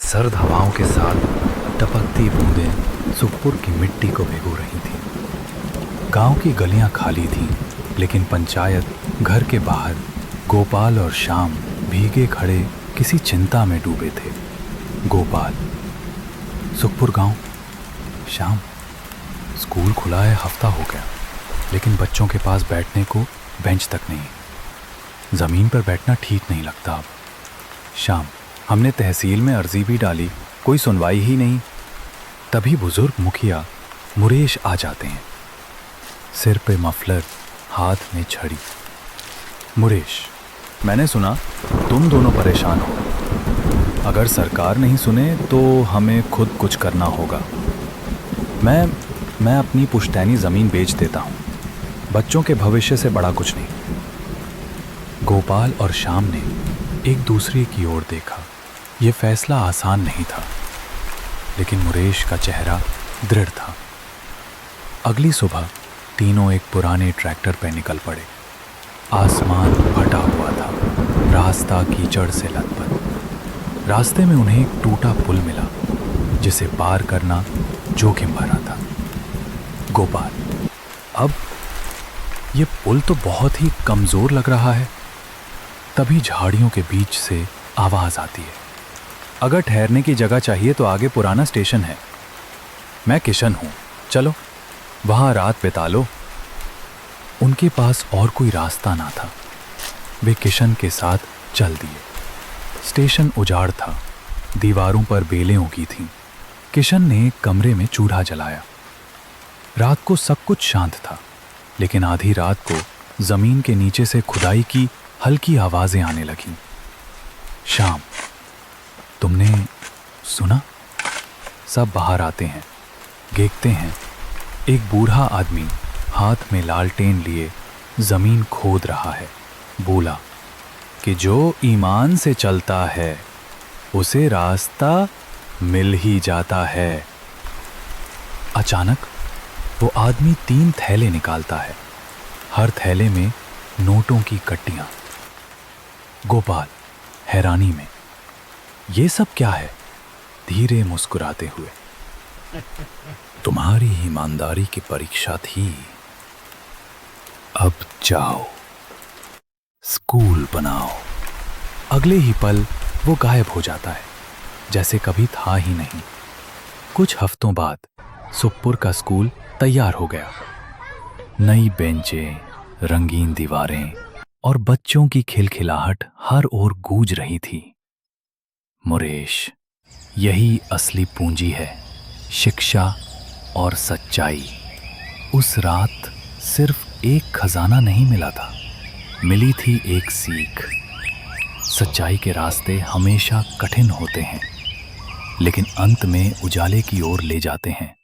सर्द हवाओं के साथ टपकती बूंदें सुखपुर की मिट्टी को भिगो रही थीं। गांव की गलियां खाली थीं, लेकिन पंचायत घर के बाहर गोपाल और श्याम भीगे खड़े किसी चिंता में डूबे थे। गोपाल, सुखपुर गांव। श्याम, स्कूल खुला है, हफ्ता हो गया, लेकिन बच्चों के पास बैठने को बेंच तक नहीं। ज़मीन पर बैठना ठीक नहीं लगता अब। श्याम, हमने तहसील में अर्जी भी डाली, कोई सुनवाई ही नहीं। तभी बुजुर्ग मुखिया मुरेश आ जाते हैं, सिर पे मफलर, हाथ में छड़ी। मुरेश, मैंने सुना तुम दोनों परेशान हो। अगर सरकार नहीं सुने तो हमें खुद कुछ करना होगा। मैं अपनी पुश्तैनी ज़मीन बेच देता हूँ, बच्चों के भविष्य से बड़ा कुछ नहीं। गोपाल और श्याम ने एक दूसरे की ओर देखा। यह फैसला आसान नहीं था, लेकिन मुरेश का चेहरा दृढ़ था। अगली सुबह तीनों एक पुराने ट्रैक्टर पर निकल पड़े। आसमान फटा हुआ था, रास्ता कीचड़ से लथपथ। रास्ते में उन्हें एक टूटा पुल मिला, जिसे पार करना जोखिम भरा था। गोपाल, अब ये पुल तो बहुत ही कमज़ोर लग रहा है। तभी झाड़ियों के बीच से आवाज़ आती है, अगर ठहरने की जगह चाहिए तो आगे पुराना स्टेशन है। मैं किशन हूँ, चलो वहाँ रात बिता लो। उनके पास और कोई रास्ता ना था। वे किशन के साथ चल दिए। स्टेशन उजाड़ था, दीवारों पर बेलें उगी थीं। किशन ने एक कमरे में चूल्हा जलाया। रात को सब कुछ शांत था, लेकिन आधी रात को ज़मीन के नीचे से खुदाई की हल्की आवाज़ें आने लगीं। श्याम, तुमने सुना? सब बाहर आते हैं, देखते हैं। एक बूढ़ा आदमी हाथ में लालटेन लिए ज़मीन खोद रहा है। बोला कि जो ईमान से चलता है उसे रास्ता मिल ही जाता है। अचानक वो आदमी 3 थैले निकालता है, हर थैले में नोटों की कट्टियां। गोपाल हैरानी में, ये सब क्या है? धीरे मुस्कुराते हुए, तुम्हारी ईमानदारी की परीक्षा थी, अब जाओ स्कूल बनाओ। अगले ही पल वो गायब हो जाता है, जैसे कभी था ही नहीं। कुछ हफ्तों बाद सुखपुर का स्कूल तैयार हो गया। नई बेंचें, रंगीन दीवारें और बच्चों की खिलखिलाहट हर ओर गूंज रही थी। मुरेश, यही असली पूंजी है, शिक्षा और सच्चाई। उस रात सिर्फ एक खजाना नहीं मिला था, मिली थी एक सीख। सच्चाई के रास्ते हमेशा कठिन होते हैं, लेकिन अंत में उजाले की ओर ले जाते हैं।